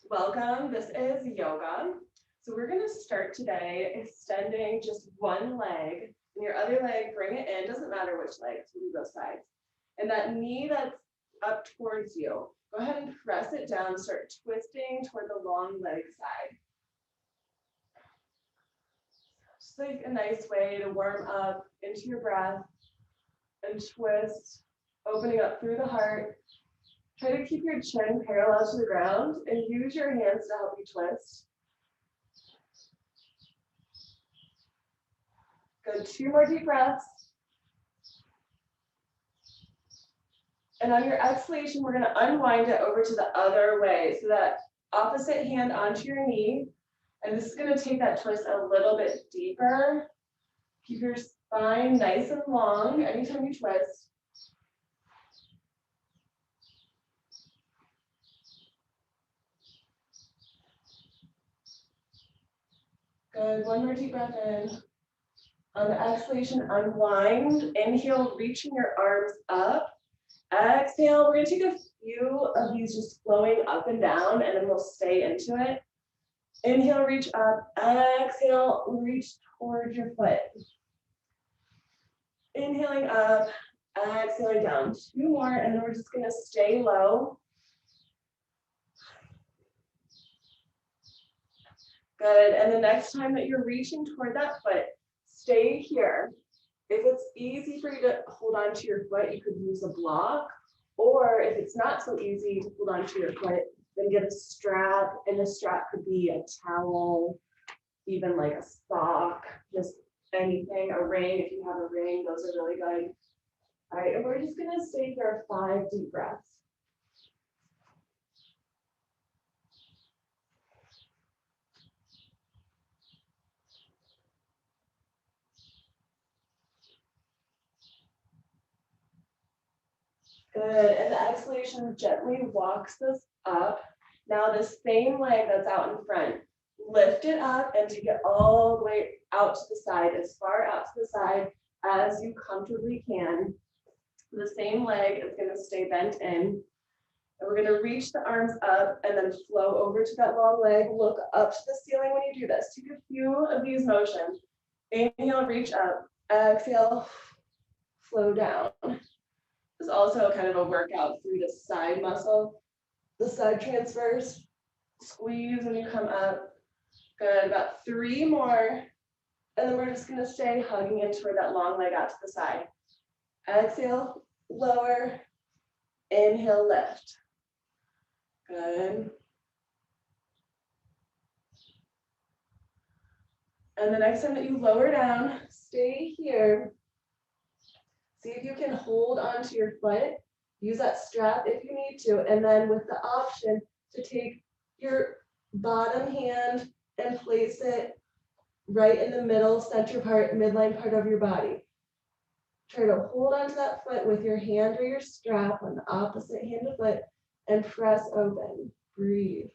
Welcome. This is yoga. So we're going to start today extending just one leg and your other leg, bring it in. Doesn't matter which leg, so do both sides. And that knee that's up towards you, go ahead and press it down. Start twisting toward the long leg side. Just like a nice way to warm up into your breath and twist, opening up through the heart. Try to keep your chin parallel to the ground and use your hands to help you twist. Good, 2 more deep breaths. And on your exhalation, we're gonna unwind it over to the other way. So that opposite hand onto your knee. And this is gonna take that twist a little bit deeper. Keep your spine nice and long anytime you twist. Good, 1 more deep breath in. On the exhalation, unwind. Inhale, reaching your arms up. Exhale, we're gonna take a few of these just flowing up and down, and then we'll stay into it. Inhale, reach up. Exhale, reach toward your foot. Inhaling up, exhaling down. 2 more, and then we're just gonna stay low. Good, and the next time that you're reaching toward that foot, stay here. If it's easy for you to hold on to your foot, you could use a block. Or if it's not so easy to hold on to your foot, then get a strap. And the strap could be a towel, even like a sock, just anything, a ring. If you have a ring, those are really good. All right, and we're just gonna stay here 5 deep breaths. Good, and the exhalation gently walks us up. Now the same leg that's out in front, lift it up and take it all the way out to the side, as far out to the side as you comfortably can. The same leg is going to stay bent in. And we're going to reach the arms up and then flow over to that long leg. Look up to the ceiling when you do this. Take a few of these motions. Inhale, reach up. Exhale, flow down. This is also kind of a workout through the side muscle. The side transfers. Squeeze when you come up. Good, about 3 more. And then we're just gonna stay hugging in toward that long leg out to the side. Exhale, lower. Inhale, lift. Good. And the next time that you lower down, stay here. See if you can hold onto your foot. Use that strap if you need to. And then with the option to take your bottom hand and place it right in the middle, center part, midline part of your body. Try to hold onto that foot with your hand or your strap on the opposite hand or foot and press open. Breathe.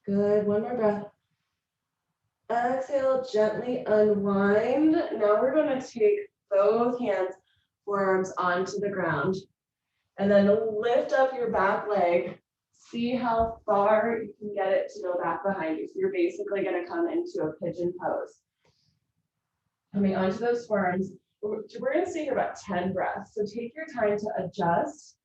Good, 1 more breath. Exhale, gently unwind. Now we're going to take both hands, forearms onto the ground. And then lift up your back leg. See how far you can get it to go back behind you. So you're basically going to come into a pigeon pose. Coming onto those forearms. We're going to stay here about 10 breaths. So take your time to adjust.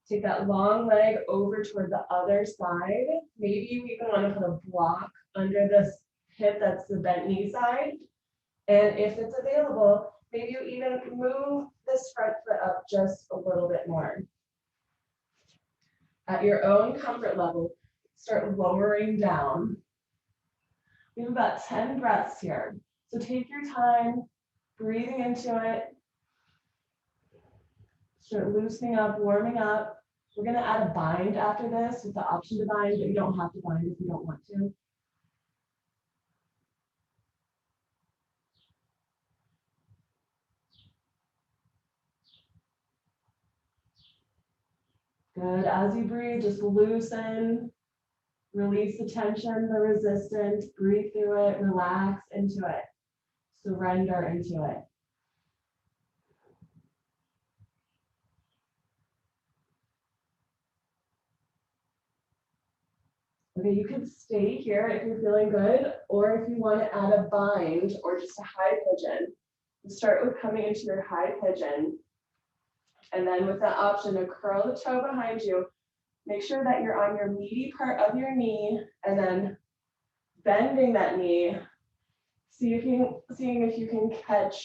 Take that long leg over toward the other side. Maybe you even want to put a block under this hip, that's the bent knee side. And if it's available, maybe you even move this front foot up just a little bit more. At your own comfort level, start lowering down. We have about 10 breaths here. So take your time, breathing into it. Start loosening up, warming up. We're going to add a bind after this with the option to bind, but you don't have to bind if you don't want to. Good. As you breathe, just loosen, release the tension, the resistance, breathe through it, relax into it. surrender into it. Okay, you can stay here if you're feeling good, or if you want to add a bind or just a high pigeon. Start with coming into your high pigeon. And then with that option to curl the toe behind you, make sure that you're on your meaty part of your knee and then bending that knee. Seeing if you can catch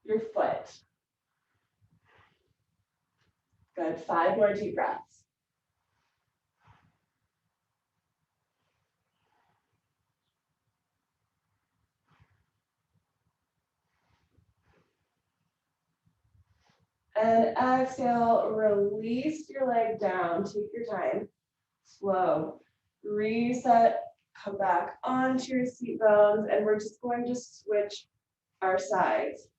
your foot. Good, 5 more deep breaths. And exhale, release your leg down, take your time, slow. Reset, come back onto your seat bones, and we're just going to switch our sides.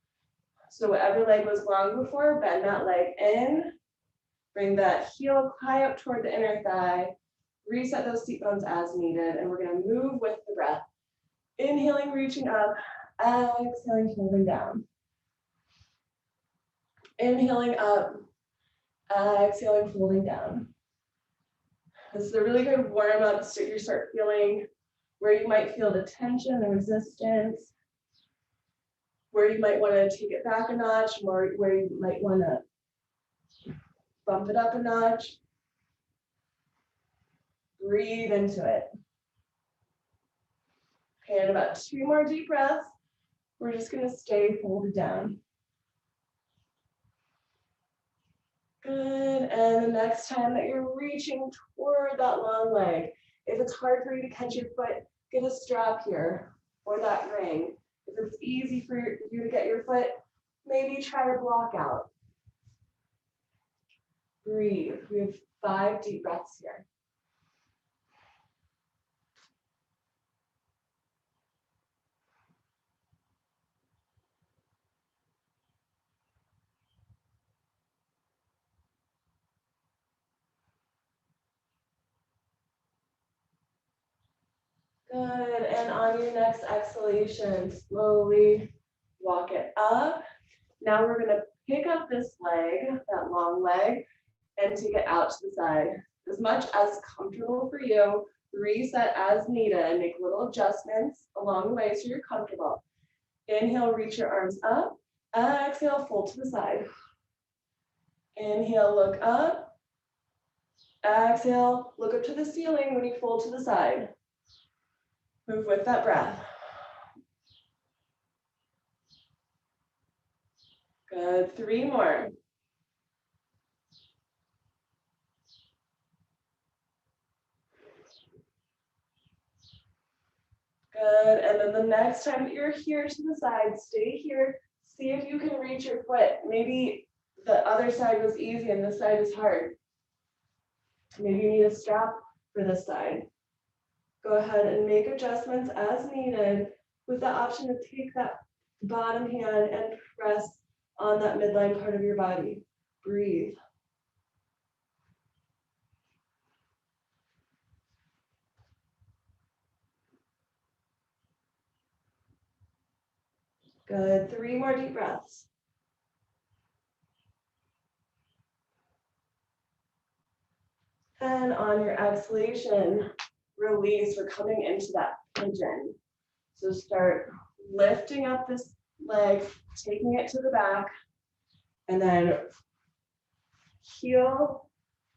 So whatever leg was long before, bend that leg in, bring that heel high up toward the inner thigh, reset those seat bones as needed, and we're gonna move with the breath. Inhaling, reaching up, exhaling, holding down. Inhaling up, exhaling, holding down. This is a really good warm up so you start feeling where you might feel the tension and resistance, where you might want to take it back a notch, or where you might want to bump it up a notch. Breathe into it. Okay, and about 2 more deep breaths. We're just going to stay folded down. Good, and the next time that you're reaching toward that long leg, if it's hard for you to catch your foot, get a strap here or that ring. If it's easy for you to get your foot, maybe try to block out. Breathe. We have 5 deep breaths here. Good, and on your next exhalation, slowly walk it up. Now we're gonna pick up this leg, that long leg, and take it out to the side. As much as comfortable for you, reset as needed, make little adjustments along the way so you're comfortable. Inhale, reach your arms up. Exhale, fold to the side. Inhale, look up. Exhale, look up to the ceiling when you fold to the side. Move with that breath. Good, 3 more. Good, and then the next time that you're here to the side, stay here. See if you can reach your foot. Maybe the other side was easy and this side is hard. Maybe you need a strap for this side. Go ahead and make adjustments as needed with the option to take that bottom hand and press on that midline part of your body. Breathe. Good, 3 more deep breaths. And on your exhalation, release. We're coming into that pigeon. So start lifting up this leg, taking it to the back, and then heel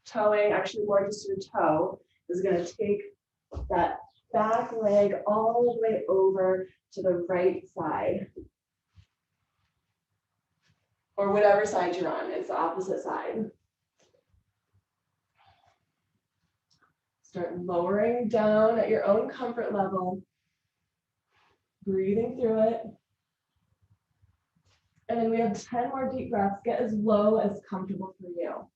toeing, actually more just your toe, is going to take that back leg all the way over to the right side. Or whatever side you're on, it's the opposite side. Start lowering down at your own comfort level. Breathing through it. And then we have 10 more deep breaths. Get as low as comfortable for you.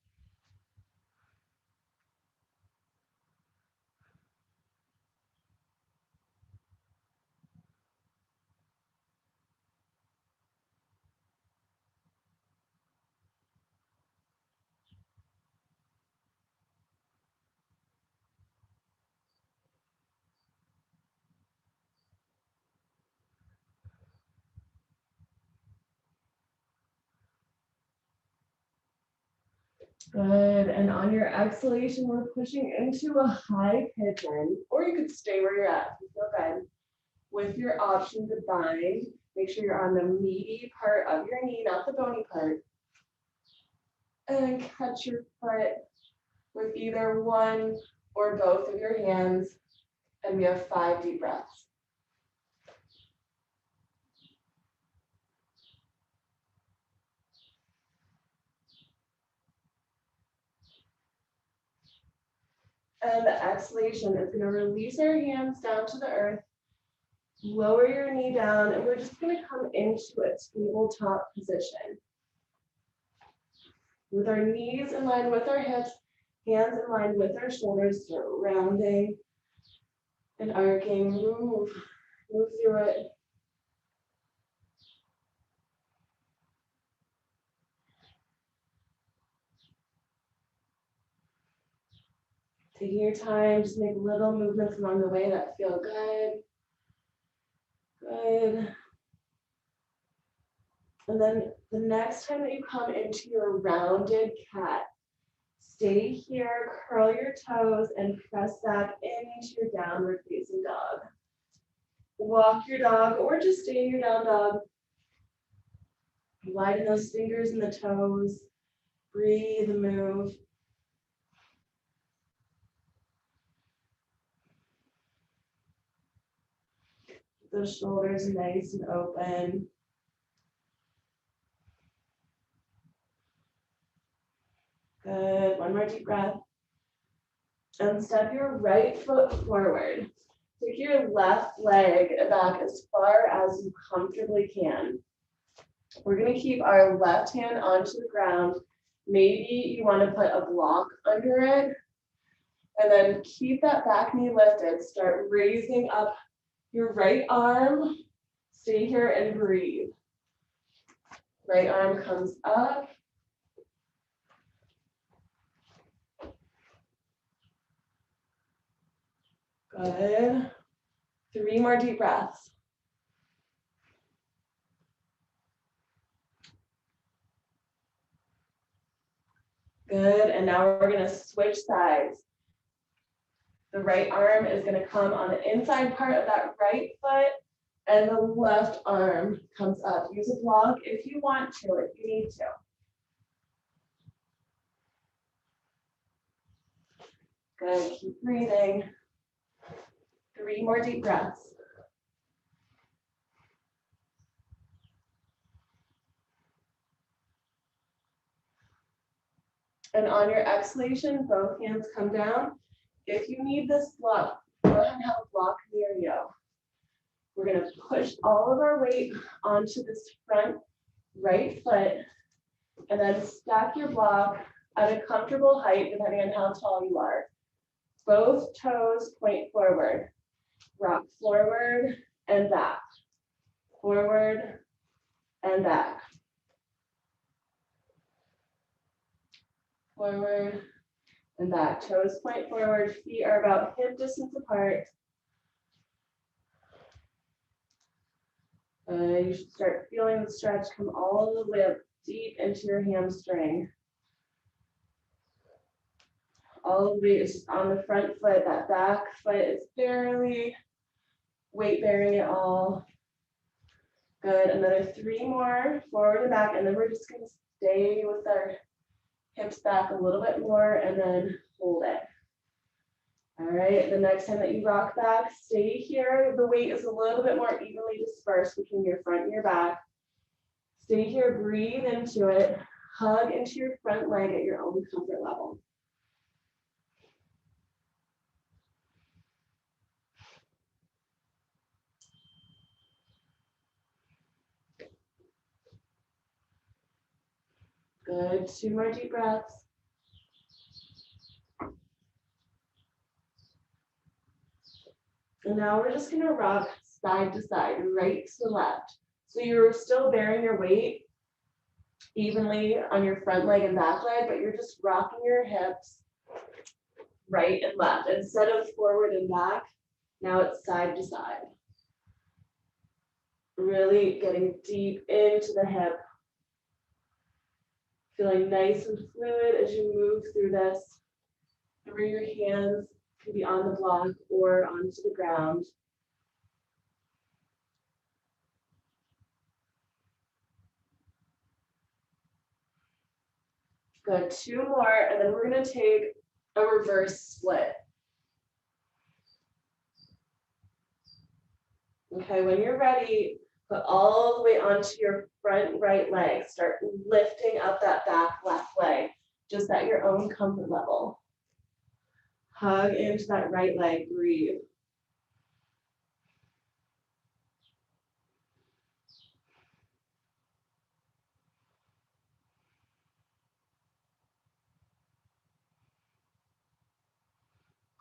Good, and on your exhalation, we're pushing into a high pigeon, or you could stay where you're at, if you feel good. With your option to bind, make sure you're on the meaty part of your knee, not the bony part. And then catch your foot with either one or both of your hands, and we have 5 deep breaths. And the exhalation is going to release our hands down to the earth, lower your knee down, and we're just going to come into a tabletop position. With our knees in line with our hips, hands in line with our shoulders, start rounding and arcing. Move through it. Taking your time, just make little movements along the way that feel good. Good. And then the next time that you come into your rounded cat, stay here, curl your toes, and press back into your downward facing dog. Walk your dog or just stay in your down dog. Widen those fingers and the toes. Breathe and move. Keep those shoulders nice and open. Good. One more deep breath. And step your right foot forward. Take your left leg back as far as you comfortably can. We're going to keep our left hand onto the ground. Maybe you want to put a block under it. And then keep that back knee lifted. Start raising up your right arm. Stay here and breathe. Right arm comes up. Good. 3 more deep breaths. Good, and now we're gonna switch sides. The right arm is gonna come on the inside part of that right foot, and the left arm comes up. Use a block if you want to, if you need to. Good, keep breathing. 3 more deep breaths. And on your exhalation, both hands come down. If you need this block, go ahead and have a block near you. We're going to push all of our weight onto this front right foot, and then stack your block at a comfortable height, depending on how tall you are. Both toes point forward. Rock forward and back. Forward and back. Forward and back. Toes point forward. Feet are about hip distance apart. You should start feeling the stretch come all the way up deep into your hamstring. All the weight is just on the front foot. That back foot is barely weight bearing at all. Good. Another 3 more, forward and back, and then we're just going to stay with our hips back a little bit more and then hold it. All right, the next time that you rock back, stay here. The weight is a little bit more evenly dispersed between your front and your back. Stay here, breathe into it, hug into your front leg at your own comfort level. Good, 2 more deep breaths. And now we're just gonna rock side to side, right to left. So you're still bearing your weight evenly on your front leg and back leg, but you're just rocking your hips right and left. Instead of forward and back, now it's side to side. Really getting deep into the hip. Feeling nice and fluid as you move through this. Remember, your hands can be on the block or onto the ground. Good, 2 more, and then we're gonna take a reverse split. Okay, when you're ready, put all the way onto your front right leg. Start lifting up that back left leg, just at your own comfort level. Hug into that right leg, breathe.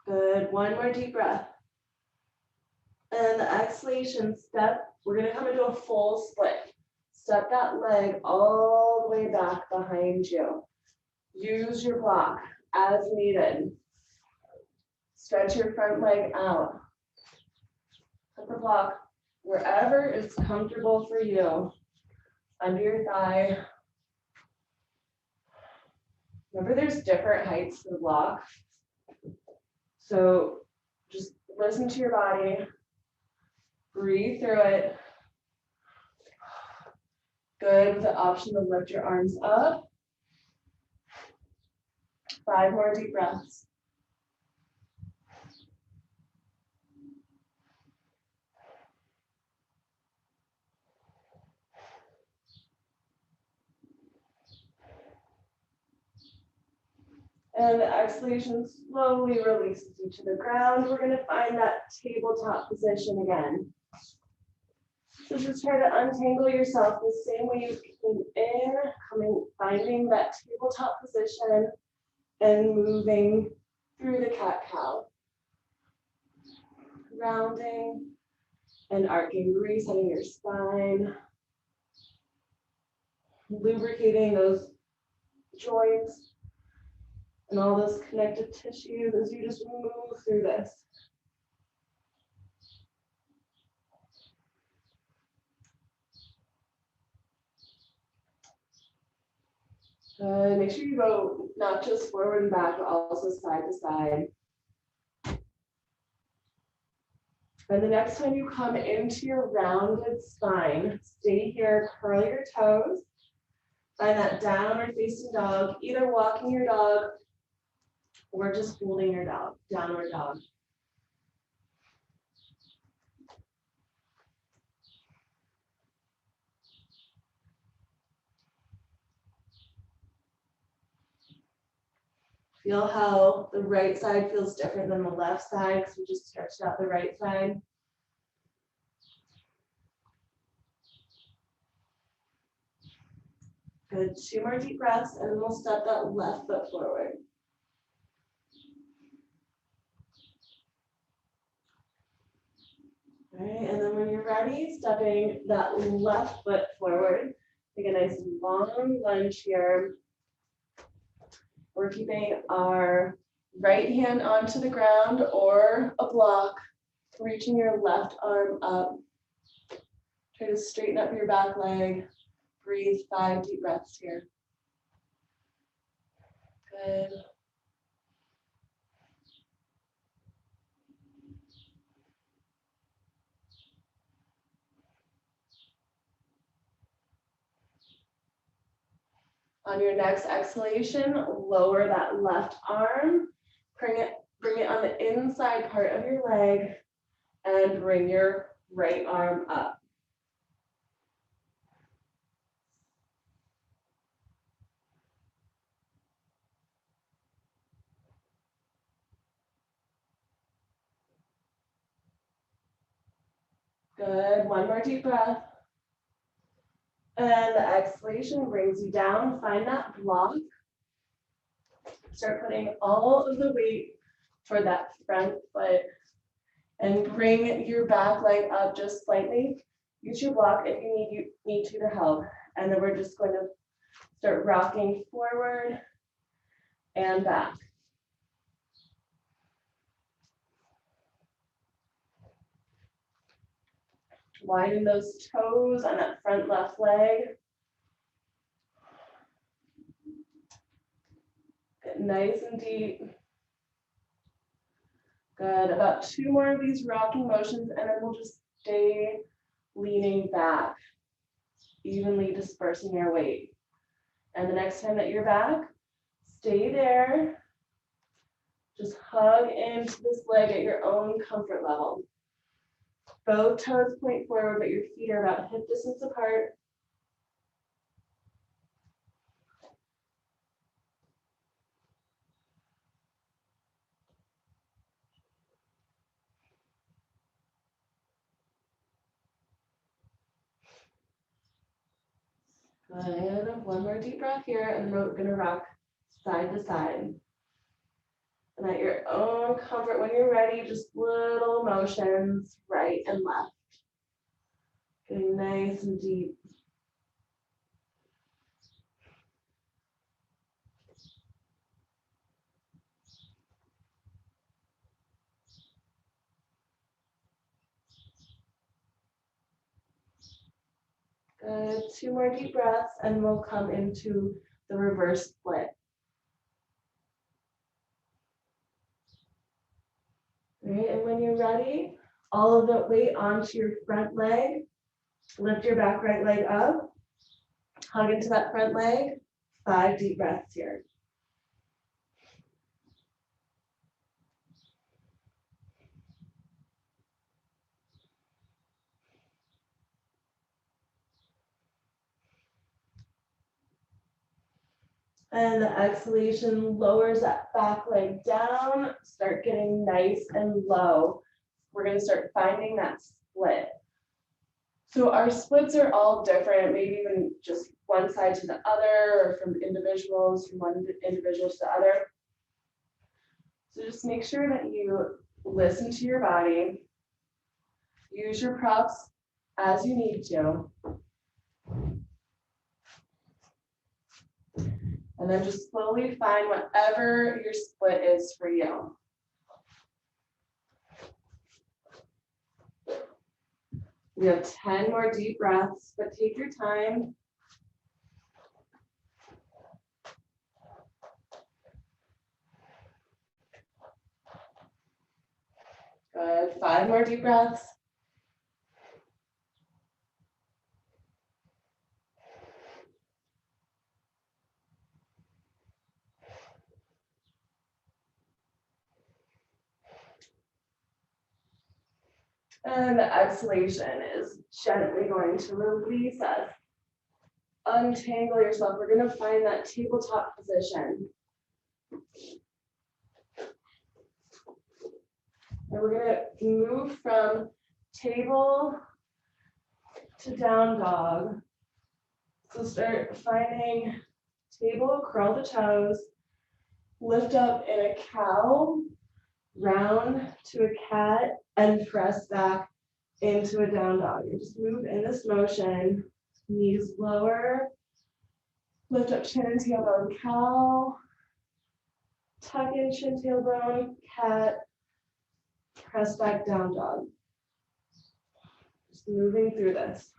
Good, 1 more deep breath. And the exhalation step, we're gonna come into a full split. Step that leg all the way back behind you. Use your block as needed. Stretch your front leg out. Put the block wherever it's comfortable for you. Under your thigh. Remember, there's different heights to the block. So just listen to your body. Breathe through it. Good, with the option to lift your arms up. 5 more deep breaths. And the exhalation slowly releases you to the ground. We're going to find that tabletop position again. So just try to untangle yourself the same way you came in, finding that tabletop position and moving through the cat-cow. Rounding and arcing, resetting your spine. Lubricating those joints and all those connective tissues as you just move through this. Make sure you go not just forward and back, but also side to side. And the next time you come into your rounded spine, stay here, curl your toes. Find that downward facing dog, either walking your dog or just holding your dog, downward dog. Feel how the right side feels different than the left side because we just stretched out the right side. Good, 2 more deep breaths, and then we'll step that left foot forward. All right, and then when you're ready, stepping that left foot forward. Take a nice long lunge here. We're keeping our right hand onto the ground or a block, reaching your left arm up. Try to straighten up your back leg. Breathe 5 deep breaths here. Good. On your next exhalation, lower that left arm, bring it on the inside part of your leg, and bring your right arm up. Good, 1 more deep breath. And the exhalation brings you down, find that block. Start putting all of the weight toward that front foot and bring your back leg up just slightly. Use your block if you need to help. And then we're just going to start rocking forward and back. Widen those toes on that front left leg. nice and deep. Good. About 2 more of these rocking motions, and then we'll just stay leaning back, evenly dispersing your weight. And the next time that you're back, stay there. Just hug into this leg at your own comfort level. Both toes point forward, but your feet are about hip distance apart. Good. One more deep breath here, and we're going to rock side to side. And at your own comfort, when you're ready, just little motions, right and left. Getting nice and deep. Good. 2 more deep breaths, and we'll come into the reverse split. All right, and when you're ready, all of the weight onto your front leg. Lift your back right leg up. Hug into that front leg. 5 deep breaths here. And the exhalation lowers that back leg down. Start getting nice and low. We're going to start finding that split. So our splits are all different, maybe even just one side to the other, or from one individual to the other. So just make sure that you listen to your body. Use your props as you need to. And then just slowly find whatever your split is for you. We have 10 more deep breaths, but take your time. Good. 5 more deep breaths. And the exhalation is gently going to release us. Untangle yourself. We're going to find that tabletop position. And we're going to move from table to down dog. So start finding table, curl the toes, lift up in a cow, round to a cat, and press back into a down dog. You just move in this motion, knees lower, lift up chin and tailbone, cow, tuck in chin, tailbone, cat, press back down dog. Just moving through this.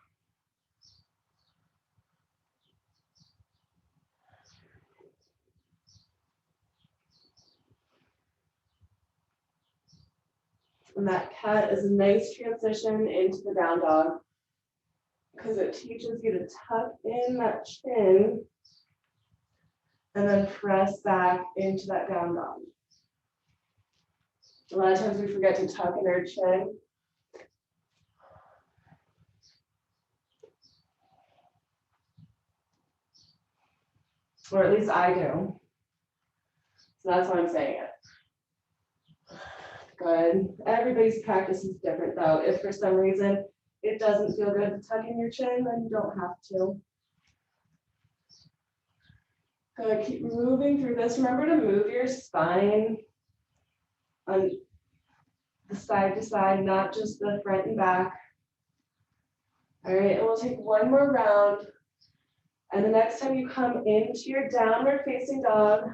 And that cat is a nice transition into the down dog because it teaches you to tuck in that chin and then press back into that down dog. A lot of times we forget to tuck in our chin. Or at least I do. So that's why I'm saying it. Good. Everybody's practice is different though. If for some reason it doesn't feel good to tuck in your chin, then you don't have to. Good. Keep moving through this. Remember to move your spine on the side to side, not just the front and back. All right, and we'll take one more round. And the next time you come into your downward facing dog,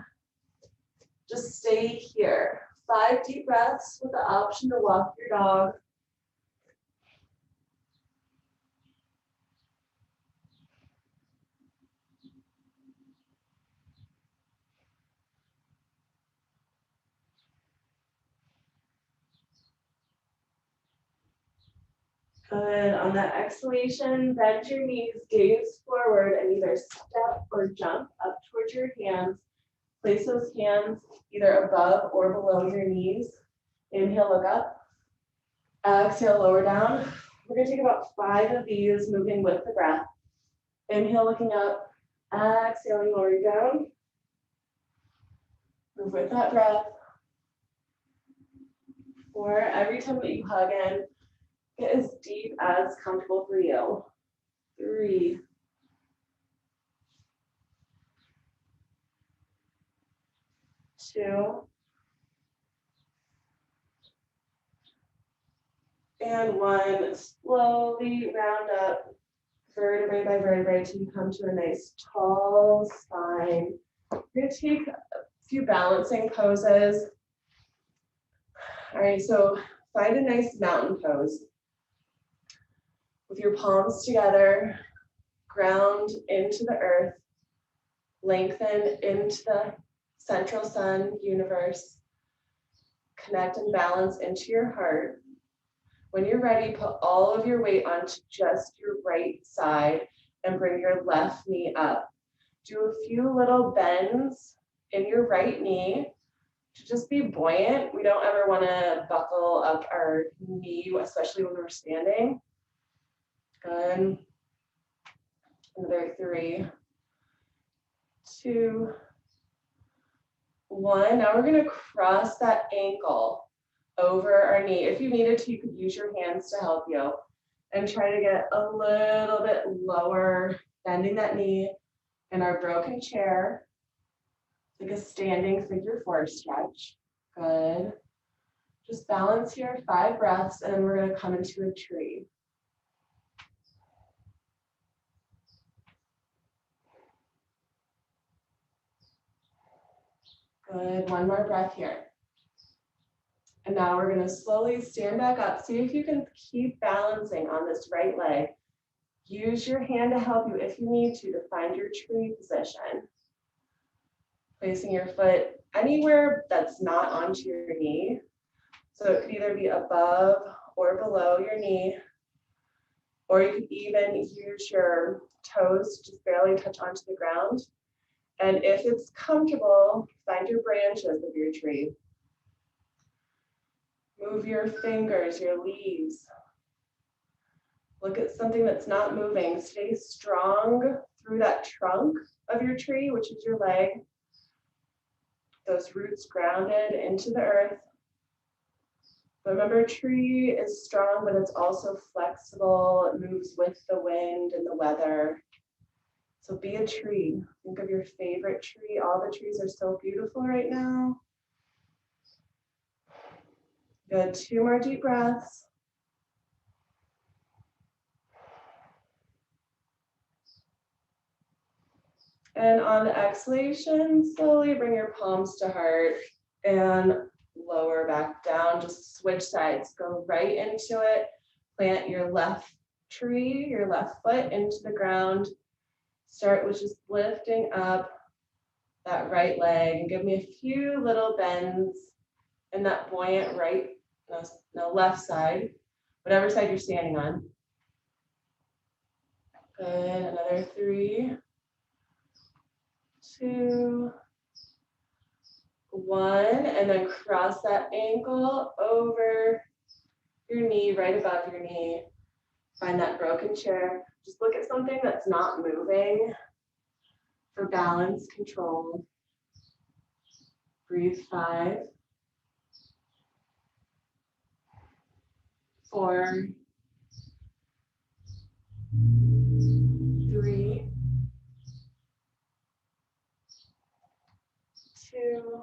just stay here. 5 deep breaths with the option to walk your dog. Good. On that exhalation, bend your knees, gaze forward, and either step or jump up towards your hands. Place those hands either above or below your knees. Inhale, look up. Exhale, lower down. We're going to take about 5 of these, moving with the breath. Inhale, looking up. Exhaling, lowering down. Move with that breath. 4, every time that you hug in, get as deep as comfortable for you. 3, 2, and 1. Slowly round up vertebrae by vertebrae till you come to a nice tall spine. We're going to take a few balancing poses. All right, so find a nice mountain pose with your palms together, ground into the earth, lengthen into the central sun universe, connect and balance into your heart. When you're ready, put all of your weight onto just your right side and bring your left knee up. Do a few little bends in your right knee to just be buoyant. We don't ever want to buckle up our knee, especially when we're standing. Good. Another 3, 2, 1. Now we're going to cross that ankle over our knee. If you needed to, you could use your hands to help you and try to get a little bit lower, bending that knee in our broken chair, like a standing figure 4 stretch. Good. Just balance here, 5 breaths, and then we're going to come into a tree. Good. 1 more breath here. And now we're going to slowly stand back up. See if you can keep balancing on this right leg. Use your hand to help you if you need to find your tree position. Placing your foot anywhere that's not onto your knee. So it could either be above or below your knee, or you could even use your toes to just barely touch onto the ground. And if it's comfortable, find your branches of your tree. Move your fingers, your leaves. Look at something that's not moving. Stay strong through that trunk of your tree, which is your leg. Those roots grounded into the earth. But remember, a tree is strong, but it's also flexible. It moves with the wind and the weather. So be a tree. Think of your favorite tree. All the trees are so beautiful right now. Good. 2 more deep breaths. And on the exhalation, slowly bring your palms to heart and lower back down. Just switch sides. Go right into it. Plant your left tree, your left foot into the ground. Start with just lifting up that right leg and give me a few little bends in that buoyant right, no, left side, whatever side you're standing on. Good. Another 3, 2, 1, and then cross that ankle over your knee, right above your knee. Find that broken chair. Just look at something that's not moving for balance, control. Breathe 5, 4, 3, 2,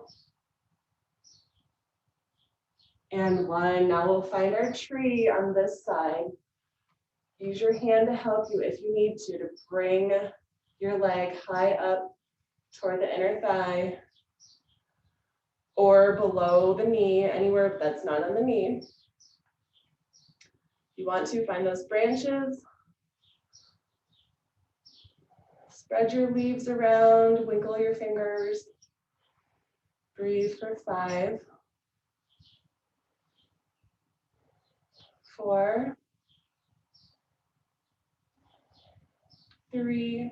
and 1. Now we'll find our tree on this side. Use your hand to help you if you need to bring your leg high up toward the inner thigh or below the knee, anywhere that's not on the knee. If you want to, find those branches. Spread your leaves around, winkle your fingers. Breathe for 5, 4, 3,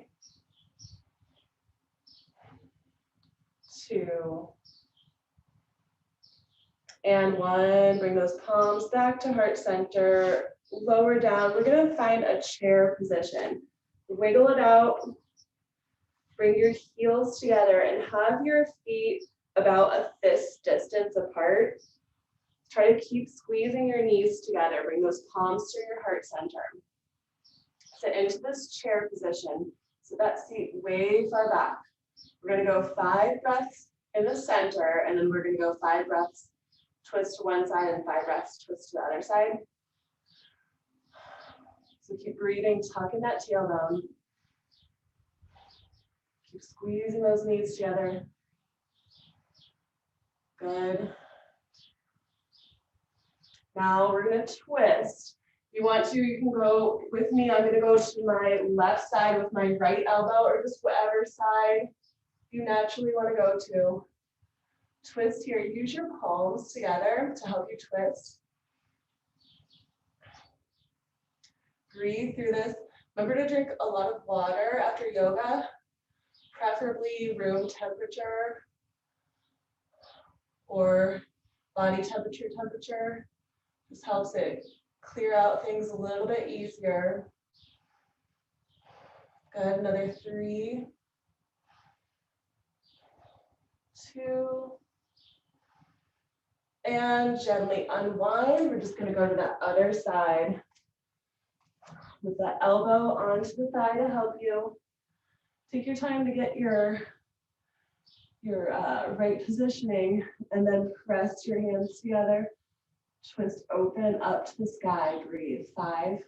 2, and 1. Bring those palms back to heart center. Lower down. We're going to find a chair position. Wiggle it out. Bring your heels together and have your feet about a fist distance apart. Try to keep squeezing your knees together. Bring those palms to your heart center. Sit into this chair position. Sit that seat way far back. We're going to go 5 breaths in the center, and then we're going to go 5 breaths, twist to one side, and 5 breaths, twist to the other side. So keep breathing, tuck in that tailbone. Keep squeezing those knees together. Good. Now we're going to twist. If you want to, you can go with me. I'm going to go to my left side with my right elbow, or just whatever side you naturally want to go to. Twist here. Use your palms together to help you twist. Breathe through this. Remember to drink a lot of water after yoga, preferably room temperature or body temperature. This helps it clear out things a little bit easier. Good, another 3, 2, and gently unwind. We're just gonna go to that other side with that elbow onto the thigh to help you. Take your time to get your right positioning, and then press your hands together. Twist open up to the sky. Breathe. 5,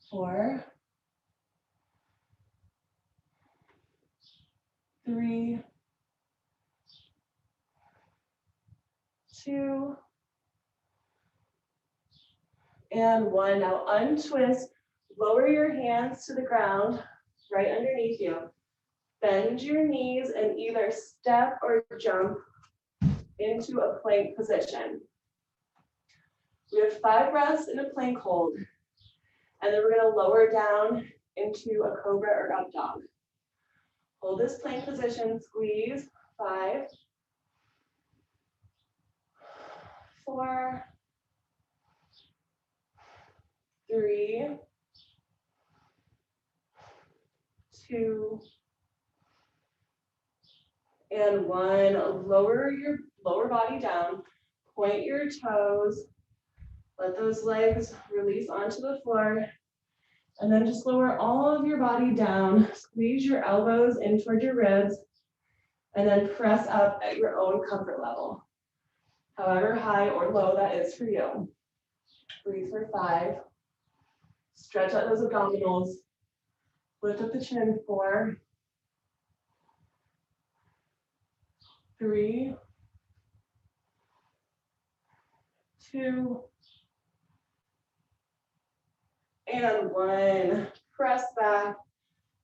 4, 3, 2, and 1. Now untwist. Lower your hands to the ground right underneath you. Bend your knees and either step or jump into a plank position. We have 5 breaths in a plank hold, and then we're going to lower down into a cobra or up dog. Hold this plank position, squeeze. 5, 4, 3, 2, and 1. Lower your lower body down. Point your toes. Let those legs release onto the floor. And then just lower all of your body down. Squeeze your elbows in toward your ribs. And then press up at your own comfort level, however high or low that is for you. Breathe for 5. Stretch out those abdominals. Lift up the chin. 4, 3, 2, and 1. Press back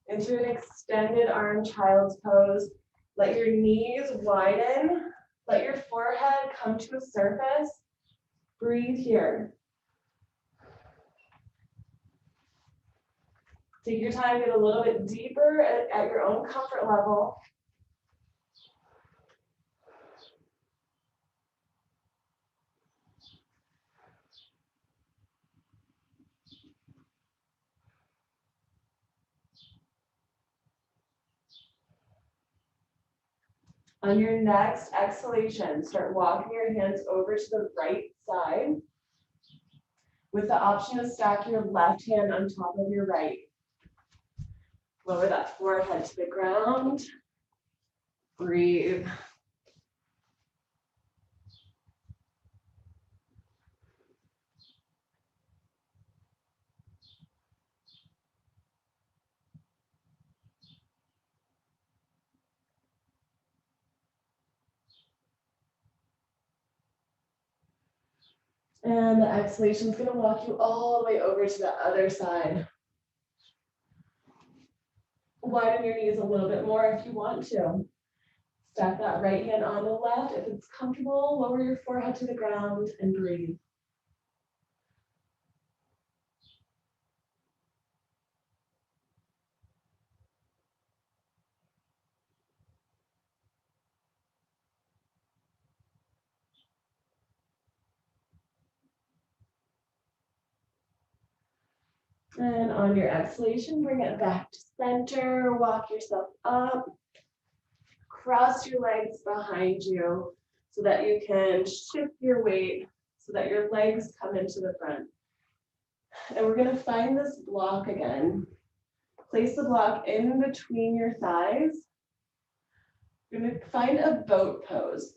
into an extended arm child's pose. Let your knees widen. Let your forehead come to a surface. Breathe here. Take your time, get a little bit deeper at your own comfort level. On your next exhalation, start walking your hands over to the right side with the option of stacking your left hand on top of your right. Lower that forehead to the ground. Breathe. And the exhalation is going to walk you all the way over to the other side. Widen your knees a little bit more if you want to. Stack that right hand on the left. If it's comfortable, lower your forehead to the ground and breathe. And on your exhalation, bring it back to center, walk yourself up, cross your legs behind you so that you can shift your weight so that your legs come into the front. And we're gonna find this block again. Place the block in between your thighs. You're gonna find a boat pose.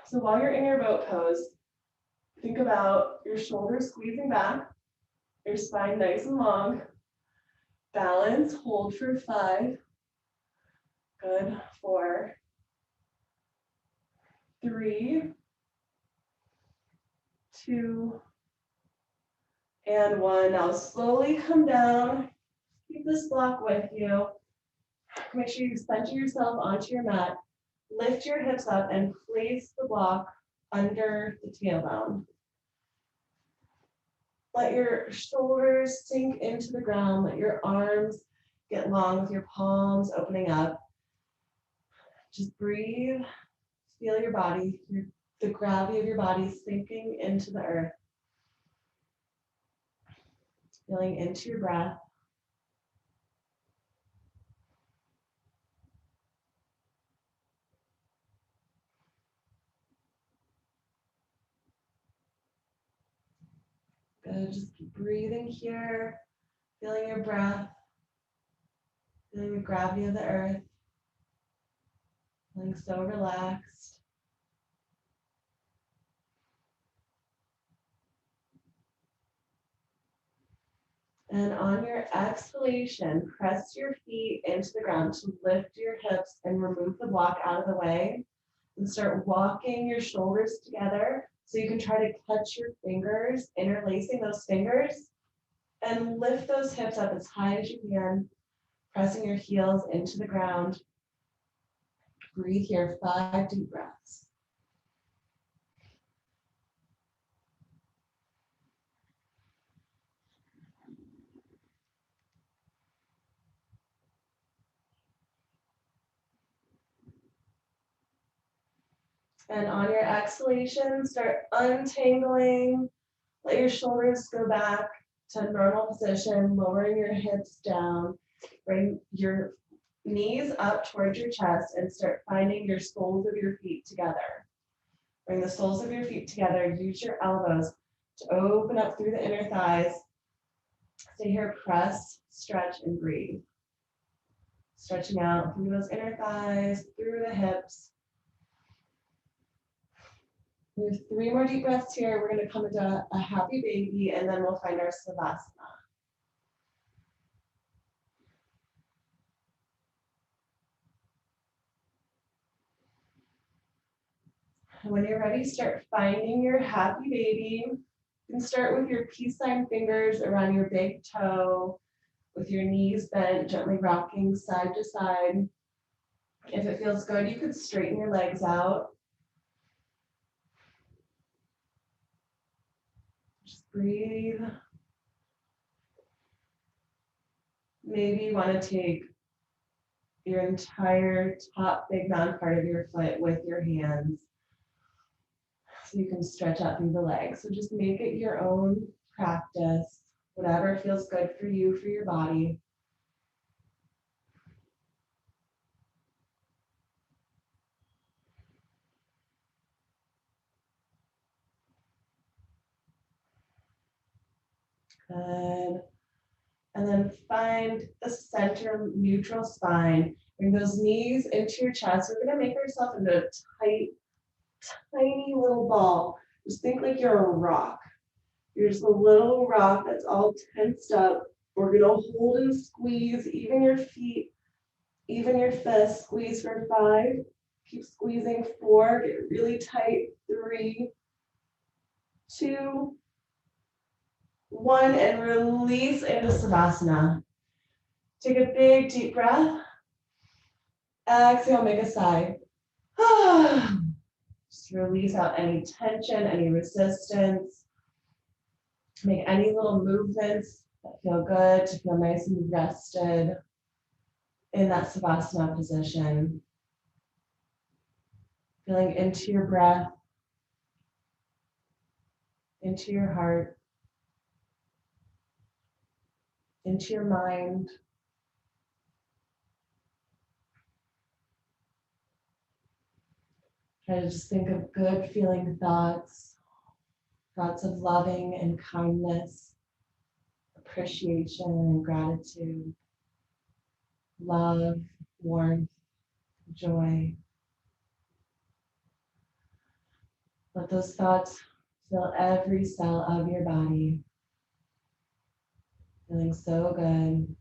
So while you're in your boat pose, think about your shoulders squeezing back, your spine nice and long. Balance, hold for 5. Good, 4, 3, 2, and 1. Now slowly come down. Keep this block with you. Make sure you center yourself onto your mat. Lift your hips up and place the block under the tailbone. Let your shoulders sink into the ground. Let your arms get long with your palms opening up. Just breathe. Feel your body, the gravity of your body sinking into the earth. Feeling into your breath. Good, just keep breathing here, feeling your breath, feeling the gravity of the earth, feeling so relaxed. And on your exhalation, press your feet into the ground to lift your hips and remove the block out of the way. And start walking your shoulders together so you can try to touch your fingers, interlacing those fingers, and lift those hips up as high as you can, pressing your heels into the ground. Breathe here, 5 deep breaths. And on your exhalation, start untangling. Let your shoulders go back to normal position, lowering your hips down. Bring your knees up towards your chest and start finding your soles of your feet together. Bring the soles of your feet together. Use your elbows to open up through the inner thighs. Stay here, press, stretch, and breathe. Stretching out through those inner thighs, through the hips. We have 3 more deep breaths here. We're going to come into a happy baby, and then we'll find our savasana. And when you're ready, start finding your happy baby. You can start with your peace sign fingers around your big toe, with your knees bent, gently rocking side to side. If it feels good, you could straighten your legs out. Just breathe. Maybe you want to take your entire top big mound part of your foot with your hands so you can stretch out through the legs. So just make it your own practice, whatever feels good for you, for your body. Good. And then find the center neutral spine. Bring those knees into your chest. We're going to make ourselves into a tight, tiny little ball. Just think like you're a rock. You're just a little rock that's all tensed up. We're going to hold and squeeze, even your feet, even your fists. Squeeze for 5. Keep squeezing. 4. Get really tight. 3, 2, 1, and release into Savasana. Take a big deep breath. Exhale, make a sigh. Just release out any tension, any resistance. Make any little movements that feel good, to feel nice and rested in that Savasana position. Feeling into your breath, into your heart. into your mind. Try to just think of good feeling thoughts, thoughts of loving and kindness, appreciation and gratitude, love, warmth, joy. Let those thoughts fill every cell of your body, feeling so good.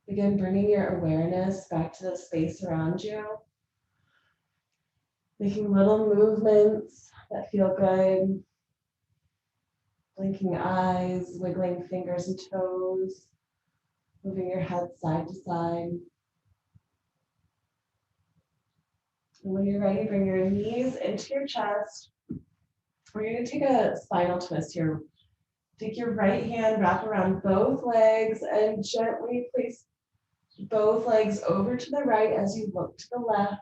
Begin bringing your awareness back to the space around you, making little movements that feel good, blinking eyes, wiggling fingers and toes, moving your head side to side. And when you're ready, bring your knees into your chest. We're going to take a spinal twist here. Take your right hand, wrap around both legs, and gently place both legs over to the right as you look to the left.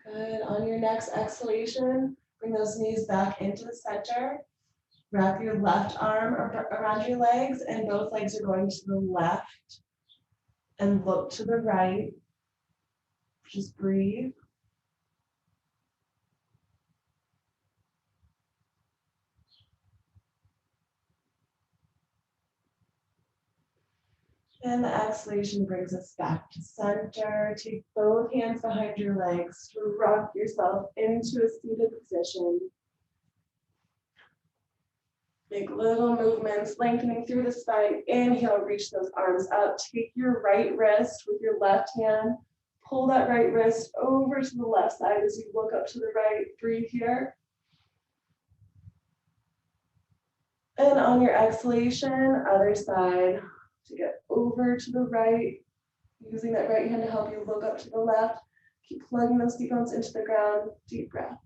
Good. On your next exhalation, bring those knees back into the center. Wrap your left arm around your legs, and both legs are going to the left. And look to the right. Just breathe. And the exhalation brings us back to center. Take both hands behind your legs to rock yourself into a seated position. Make little movements, lengthening through the spine. Inhale, reach those arms up. Take your right wrist with your left hand. Pull that right wrist over to the left side as you look up to the right. Breathe here. And on your exhalation, other side. To get over to the right, using that right hand to help you look up to the left. Keep plugging those seat bones into the ground. Deep breath.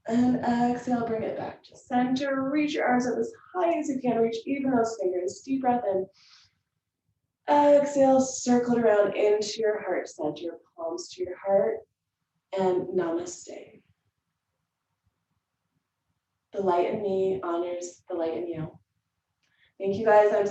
And exhale, bring it back to center. Reach your arms up as high as you can. Reach even those fingers. Deep breath in. Exhale, circle it around into your heart center. Palms to your heart. And namaste. The light in me honors the light in you. Thank you guys. I'm so